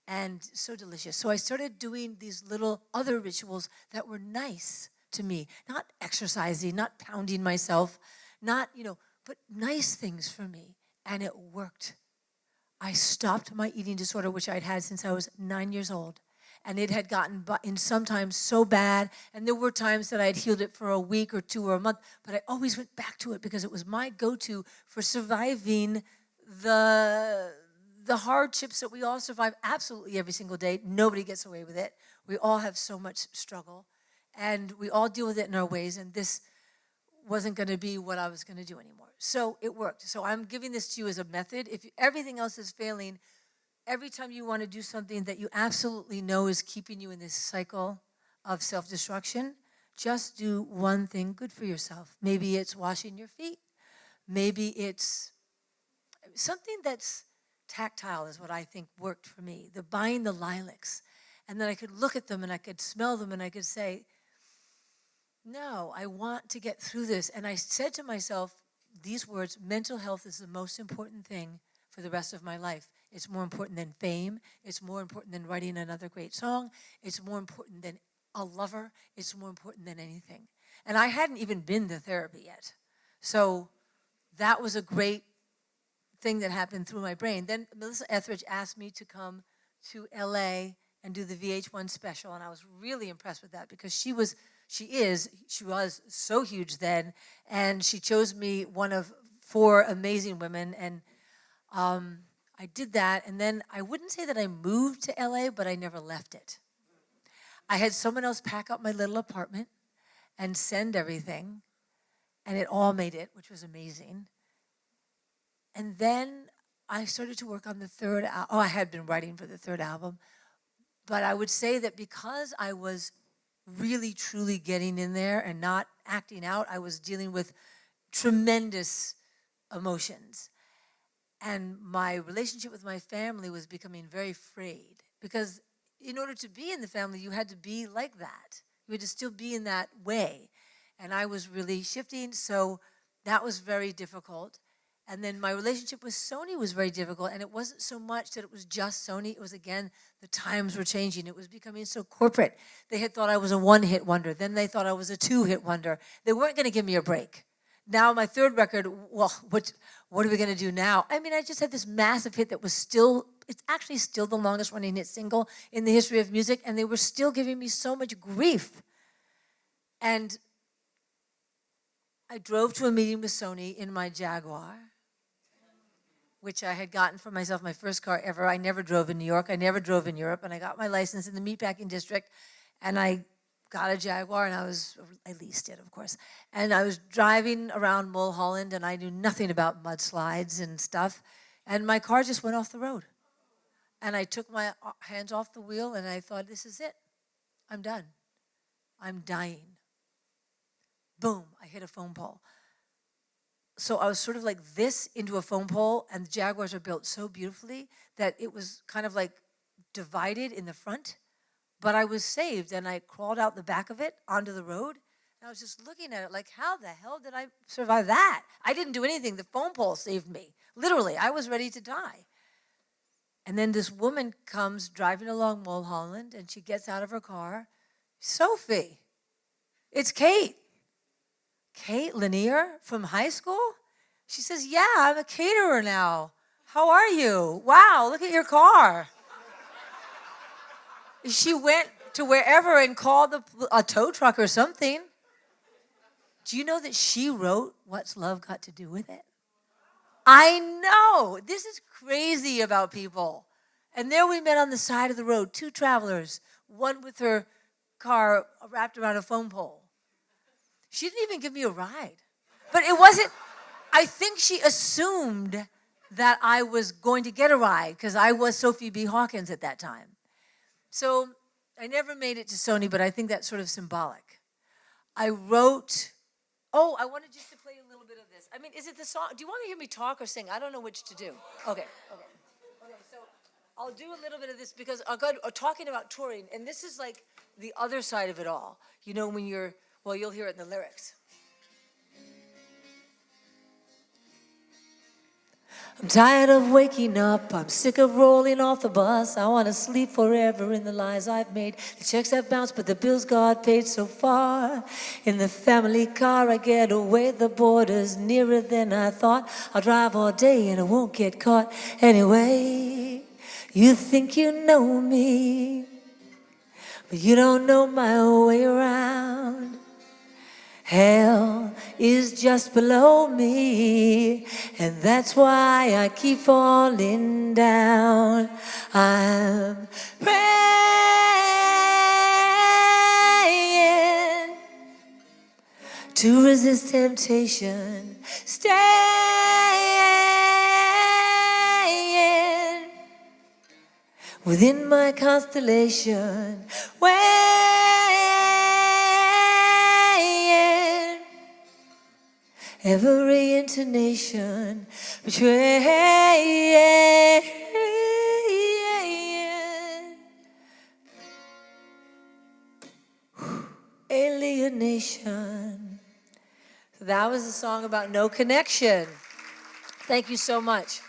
and so delicious. So I started doing these little other rituals that were nice to me, not exercising, not pounding myself, not, but nice things for me, and it worked. I stopped my eating disorder, which I'd had since I was 9 years old. And it had gotten in sometimes so bad. And there were times that I'd healed it for a week or 2 or a month. But I always went back to it because it was my go-to for surviving the hardships that we all survive absolutely every single day. Nobody gets away with it. We all have so much struggle. And we all deal with it in our ways. And this wasn't going to be what I was going to do anymore. So it worked. So I'm giving this to you as a method. If everything else is failing, every time you want to do something that you absolutely know is keeping you in this cycle of self-destruction, just do one thing good for yourself. Maybe it's washing your feet. Maybe it's something that's tactile is what I think worked for me. The buying the lilacs. And then I could look at them and I could smell them and I could say, no, I want to get through this. And I said to myself these words, mental health is the most important thing for the rest of my life. It's more important than fame. It's more important than writing another great song. It's more important than a lover. It's more important than anything. And I hadn't even been to therapy yet. So that was a great thing that happened through my brain. Then Melissa Etheridge asked me to come to LA and do the VH1 special. And I was really impressed with that because she was so huge then. And she chose me one of 4 amazing women. And I did that. And then I wouldn't say that I moved to LA, but I never left it. I had someone else pack up my little apartment and send everything. And it all made it, which was amazing. And then I started to work on the 3rd album. Oh, I had been writing for the 3rd album. But I would say that because I was really, truly getting in there and not acting out, I was dealing with tremendous emotions. And my relationship with my family was becoming very frayed. Because in order to be in the family, you had to be like that. You had to still be in that way. And I was really shifting, so that was very difficult. And then my relationship with Sony was very difficult, and it wasn't so much that it was just Sony. It was, again, the times were changing. It was becoming so corporate. They had thought I was a 1-hit wonder. Then they thought I was a 2-hit wonder. They weren't going to give me a break. Now my 3rd record, well, what are we going to do now? I mean, I just had this massive hit that was still, it's actually still the longest running hit single in the history of music, and they were still giving me so much grief. And I drove to a meeting with Sony in my Jaguar, which I had gotten for myself, my first car ever. I never drove in New York. I never drove in Europe. And I got my license in the meatpacking district. And I got a Jaguar, and I leased it, of course. And I was driving around Mulholland, and I knew nothing about mudslides and stuff. And my car just went off the road. And I took my hands off the wheel, and I thought, this is it. I'm done. I'm dying. Boom, I hit a phone pole. So I was sort of like this into a phone pole, and the Jaguars are built so beautifully that it was kind of like divided in the front, but I was saved, and I crawled out the back of it onto the road, and I was just looking at it like, how the hell did I survive that? I didn't do anything. The phone pole saved me. Literally, I was ready to die. And then this woman comes driving along Mulholland, and she gets out of her car. Sophie, it's Kate. Kate Lanier from high school? She says, yeah, I'm a caterer now. How are you? Wow, look at your car. She went to wherever and called a tow truck or something. Do you know that she wrote What's Love Got to Do with It? I know. This is crazy about people. And there we met on the side of the road, 2 travelers, one with her car wrapped around a phone pole. She didn't even give me a ride. But it wasn't, I think she assumed that I was going to get a ride because I was Sophie B. Hawkins at that time. So I never made it to Sony, but I think that's sort of symbolic. I wrote, I wanted just to play a little bit of this. I mean, is it the song? Do you want to hear me talk or sing? I don't know which to do. Okay, so I'll do a little bit of this because I'm talking about touring, and this is like the other side of it all. You know, when you're, well, you'll hear it in the lyrics. I'm tired of waking up, I'm sick of rolling off the bus. I want to sleep forever in the lies I've made. The checks have bounced, but the bills got paid so far. In the family car, I get away, the border's nearer than I thought. I'll drive all day and I won't get caught anyway. You think you know me, but you don't know my way around. Hell is just below me, and that's why I keep falling down. I'm praying to resist temptation, staying within my constellation, every intonation betraying alienation. So that was a song about no connection. Thank you so much.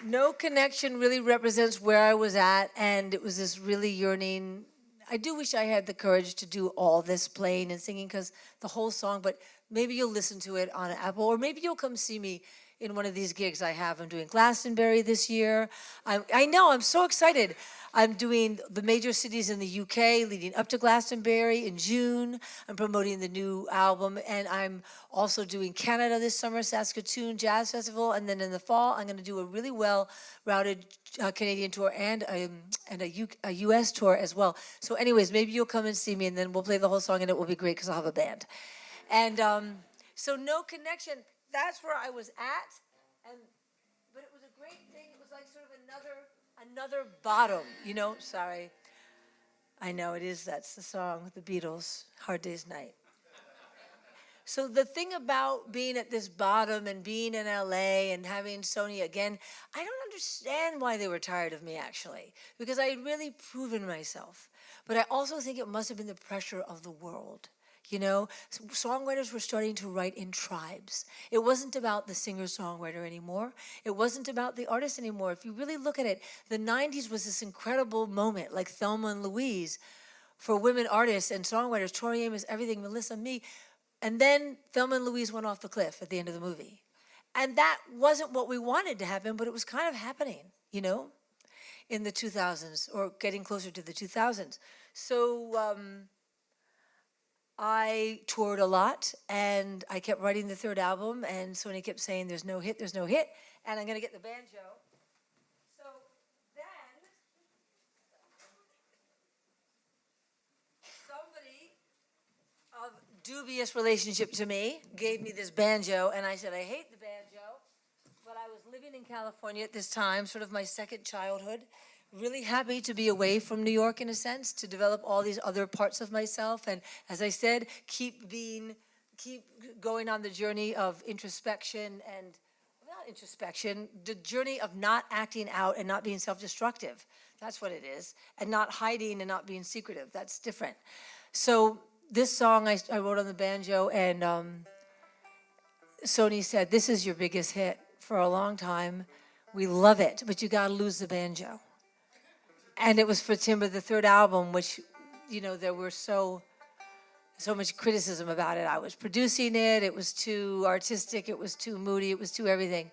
No connection really represents where I was at, and it was this really yearning. I do wish I had the courage to do all this playing and singing, because the whole song, but maybe you'll listen to it on Apple, or maybe you'll come see me. in one of these gigs I have. I'm doing Glastonbury this year. I know, I'm so excited. I'm doing the major cities in the UK leading up to Glastonbury in June. I'm promoting the new album, and I'm also doing Canada this summer, Saskatoon Jazz Festival, and then in the fall, I'm going to do a really well-routed Canadian tour and a US tour as well. So anyways, maybe you'll come and see me, and then we'll play the whole song, and it will be great because I'll have a band. And so No Connection, that's where I was at, but it was a great thing. It was like sort of another bottom, you know? Sorry. I know it is, that's the song, the Beatles, Hard Day's Night. So the thing about being at this bottom and being in LA and having Sony again, I don't understand why they were tired of me, actually, because I had really proven myself. But I also think it must have been the pressure of the world. You know, songwriters were starting to write in tribes. It wasn't about the singer-songwriter anymore. It wasn't about the artist anymore. If you really look at it, the 90s was this incredible moment, like Thelma and Louise, for women artists and songwriters, Tori Amos, everything, Melissa, me. And then Thelma and Louise went off the cliff at the end of the movie. And that wasn't what we wanted to happen, but it was kind of happening, you know, in the 2000s, or getting closer to the 2000s. So I toured a lot, and I kept writing the third album, and Sony kept saying, there's no hit, and I'm going to get the banjo. So then, somebody of dubious relationship to me gave me this banjo, and I said, I hate the banjo, but I was living in California at this time, sort of my second childhood, really happy to be away from New York in a sense, to develop all these other parts of myself, and as I said, keep going on the journey of introspection and, not introspection, the journey of not acting out and not being self-destructive. That's what it is. And not hiding and not being secretive. That's different. So this song I wrote on the banjo, and Sony said, this is your biggest hit for a long time. We love it, but you got to lose the banjo. And it was for Timber, the third album, which, you know, there were so much criticism about it. I was producing it. It was too artistic. It was too moody. It was too everything.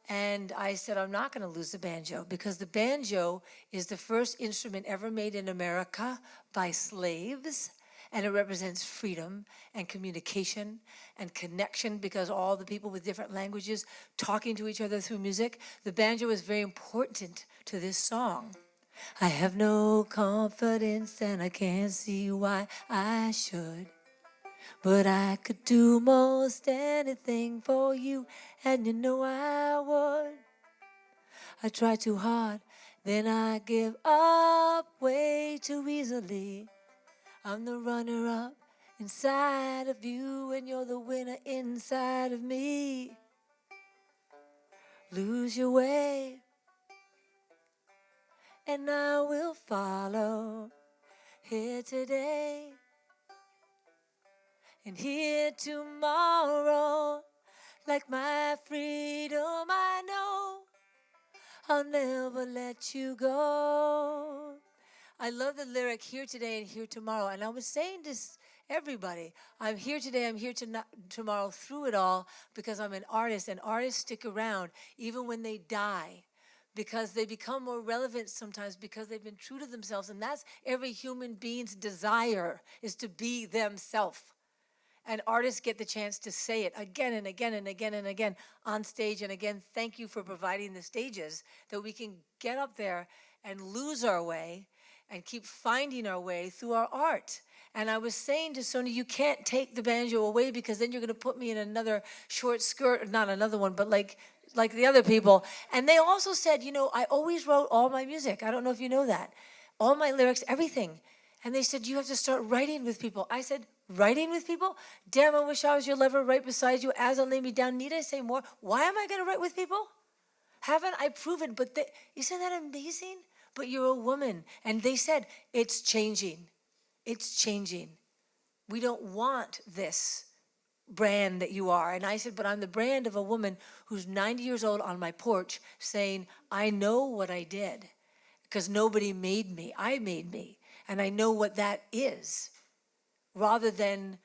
And I said, I'm not going to lose the banjo, because the banjo is the first instrument ever made in America by slaves. And it represents freedom and communication and connection, because all the people with different languages talking to each other through music. The banjo is very important to this song. I have no confidence and I can't see why I should, but I could do most anything for you, and you know I would. I try too hard, then I give up way too easily. I'm the runner-up inside of you, and you're the winner inside of me. Lose your way, and I will follow. Here today and here tomorrow. Like my freedom, I know I'll never let you go. I love the lyric, here today and here tomorrow. And I was saying to everybody, I'm here today, I'm here tomorrow, through it all, because I'm an artist, and artists stick around even when they die, because they become more relevant sometimes because they've been true to themselves. And that's every human being's desire, is to be themselves. And artists get the chance to say it again and again and again and again on stage. And again, thank you for providing the stages that we can get up there and lose our way and keep finding our way through our art. And I was saying to Sony, you can't take the banjo away, because then you're going to put me in another short skirt, not another one, but like the other people. And they also said, you know, I always wrote all my music. I don't know if you know that. All my lyrics, everything. And they said, you have to start writing with people. I said, writing with people? Damn, I wish I was your lover right beside you as I lay me down. Need I say more? Why am I going to write with people? Haven't I proven? But isn't that amazing? But you're a woman. And they said, it's changing. It's changing. We don't want this brand that you are. And I said, but I'm the brand of a woman who's 90 years old on my porch saying, I know what I did, because nobody made me. I made me. And I know what that is, rather than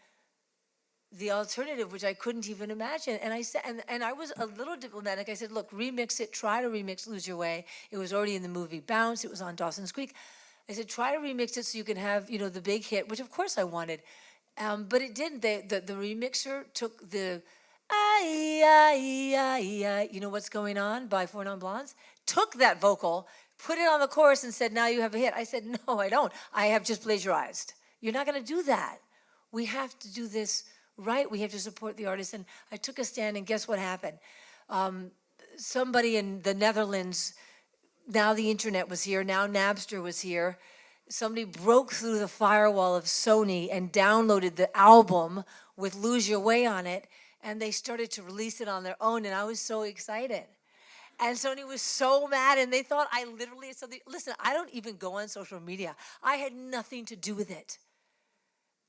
the alternative, which I couldn't even imagine. And I said, and I was a little diplomatic. I said, look, remix it, try to remix Lose Your Way. It was already in the movie Bounce. It was on Dawson's Creek. I said, try to remix it so you can have, the big hit, which of course I wanted. But it didn't. The remixer took the, you know what's going on by Four Non Blondes, took that vocal, put it on the chorus and said, now you have a hit. I said, no, I don't. I have just plagiarized. You're not going to do that. We have to do this right. We have to support the artist. And I took a stand, and guess what happened? Somebody in the Netherlands, now the internet was here, now Napster was here. Somebody broke through the firewall of Sony and downloaded the album with Lose Your Way on it, and they started to release it on their own, and I was so excited. And Sony was so mad, and they thought I literally had something. Listen, I don't even go on social media. I had nothing to do with it.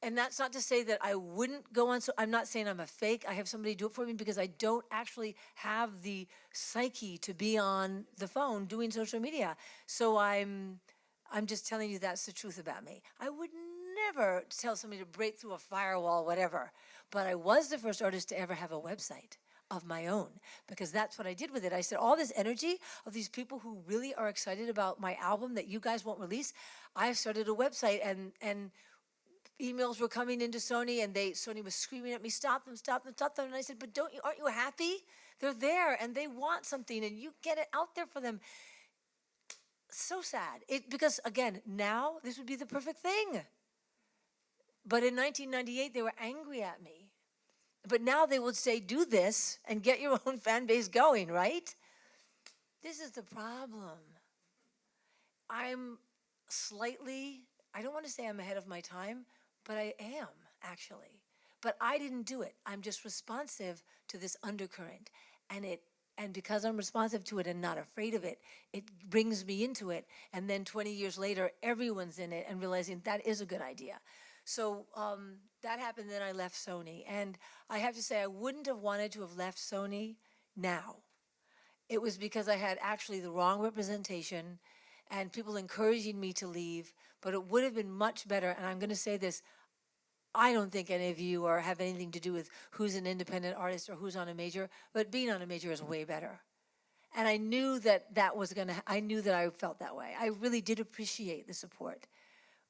And that's not to say that I wouldn't go on. So I'm not saying I'm a fake. I have somebody do it for me because I don't actually have the psyche to be on the phone doing social media. So I'm just telling you that's the truth about me. I would never tell somebody to break through a firewall, whatever. But I was the first artist to ever have a website of my own, because that's what I did with it. I said, all this energy of these people who really are excited about my album that you guys won't release, I started a website, and emails were coming into Sony, and Sony was screaming at me, stop them, stop them, stop them. And I said, but aren't you happy? They're there, and they want something, and you get it out there for them. So sad. Because, again, now this would be the perfect thing. But in 1998, they were angry at me. But now they would say, do this and get your own fan base going, right? This is the problem. I'm slightly, I don't want to say I'm ahead of my time, but I am, actually. But I didn't do it. I'm just responsive to this undercurrent. And because I'm responsive to it and not afraid of it, it brings me into it. And then 20 years later, everyone's in it and realizing that is a good idea. So that happened, then I left Sony. And I have to say, I wouldn't have wanted to have left Sony now. It was because I had actually the wrong representation and people encouraging me to leave. But it would have been much better, and I'm going to say this, I don't think any of you have anything to do with who's an independent artist or who's on a major, but being on a major is way better. And I knew that I knew that I felt that way. I really did appreciate the support.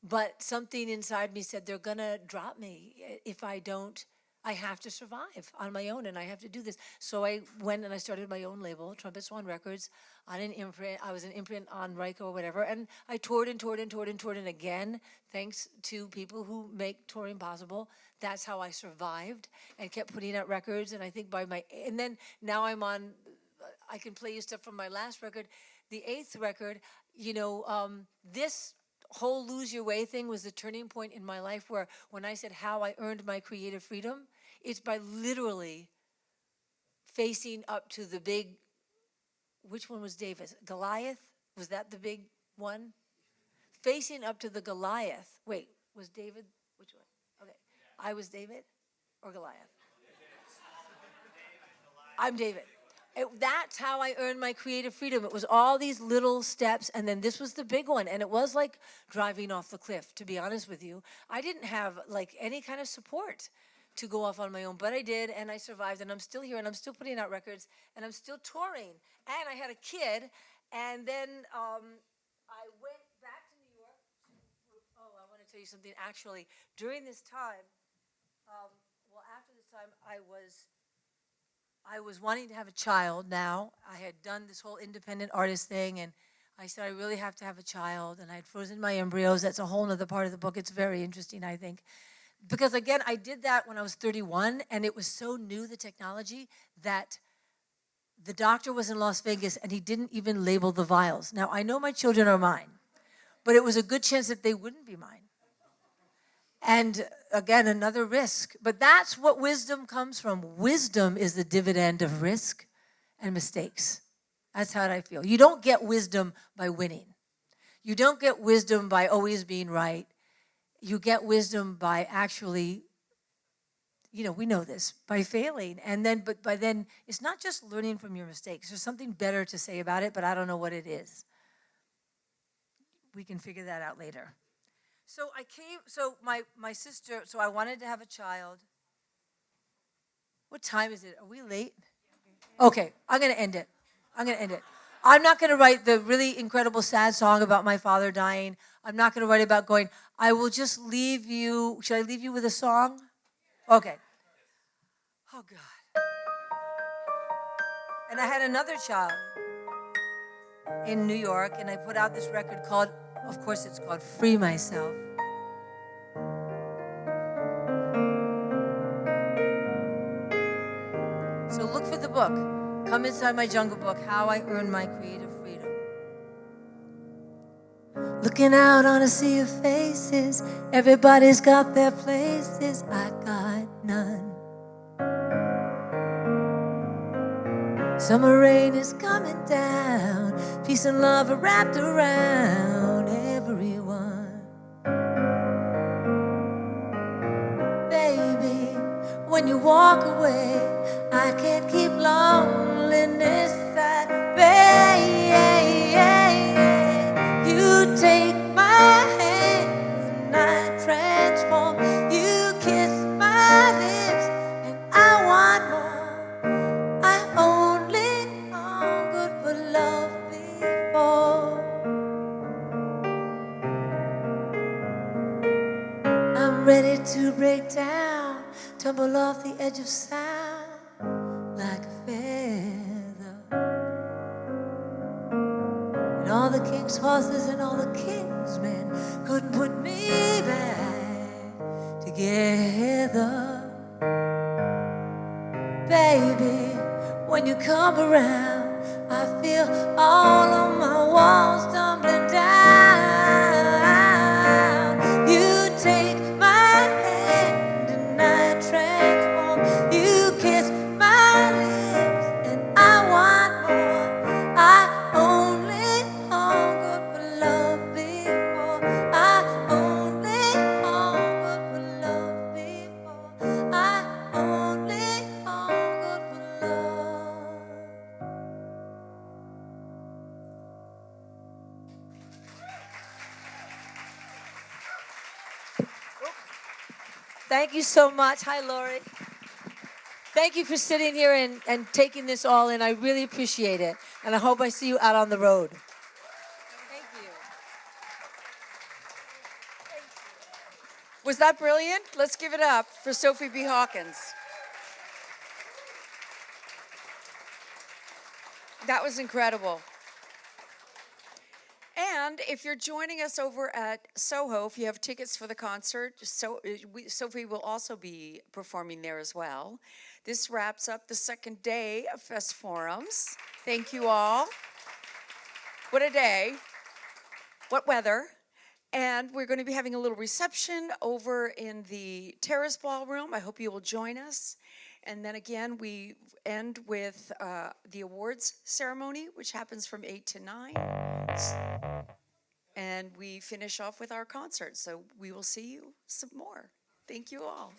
But something inside me said, they're going to drop me if I don't. I have to survive on my own, and I have to do this. So I went and I started my own label, Trumpet Swan Records, on an imprint. I was an imprint on Ryko or whatever, and I toured and toured and toured and toured. And again, thanks to people who make touring possible, that's how I survived and kept putting out records. And I think and then now I'm on, I can play you stuff from my last record, the 8th record. This whole Lose Your Way thing was the turning point in my life, where when I said how I earned my creative freedom, it's by literally facing up to the big, which one was Davis? Goliath? Was that the big one? Facing up to the Goliath. Wait, was David? Which one? Okay. I was David or Goliath? I'm David. That's how I earned my creative freedom. It was all these little steps, and then this was the big one. And it was like driving off the cliff, to be honest with you. I didn't have any kind of support to go off on my own, but I did, and I survived, and I'm still here, and I'm still putting out records, and I'm still touring. And I had a kid, and then I went back to New York. I want to tell you something. Actually, during this time, after this time, I was wanting to have a child now. I had done this whole independent artist thing, and I said, I really have to have a child, and I had frozen my embryos. That's a whole other part of the book. It's very interesting, I think. Because, again, I did that when I was 31, and it was so new, the technology, that the doctor was in Las Vegas, and he didn't even label the vials. Now, I know my children are mine, but it was a good chance that they wouldn't be mine. And again, another risk. But that's what wisdom comes from. Wisdom is the dividend of risk and mistakes. That's how I feel. You don't get wisdom by winning. You don't get wisdom by always being right. You get wisdom by actually, we know this, by failing. But by then, it's not just learning from your mistakes. There's something better to say about it, but I don't know what it is. We can figure that out later. So my sister, I wanted to have a child. What time is it? Are we late? Okay, I'm going to end it. I'm not going to write the really incredible sad song about my father dying. I'm not going to write about going. I will just leave you. Should I leave you with a song? Okay. Oh, God. And I had another child in New York, and I put out this record called, of course, it's called Free Myself. So look for the book. Come inside my jungle book, How I Earned My Creative Freedom. Looking out on a sea of faces, everybody's got their places, I got none. Summer rain is coming down, peace and love are wrapped around everyone. Baby, when you walk away, I can't keep loneliness at bay. You take my hands and I transform. You kiss my lips and I want more. I only hungered for love before. I'm ready to break down, tumble off the edge of sound like a feather. And all the king's horses and all the king's men couldn't put me back together. Baby, when you come around, I feel all of my walls tumbling down. You take my hand and I transform. You kiss my lips and I want more. I only hunger for love before. I only hunger for love before. I only hunger for love. Thank you so much. Hi, Lori. Thank you for sitting here and taking this all in. I really appreciate it. And I hope I see you out on the road. Thank you. Was that brilliant? Let's give it up for Sophie B. Hawkins. That was incredible. And if you're joining us over at Soho, if you have tickets for the concert, Sophie will also be performing there as well. This wraps up the second day of FestForums. Thank you all. What a day. What weather. And we're going to be having a little reception over in the Terrace Ballroom. I hope you will join us. And then again, we end with the awards ceremony, which happens from 8 to 9. And we finish off with our concert. So we will see you some more. Thank you all.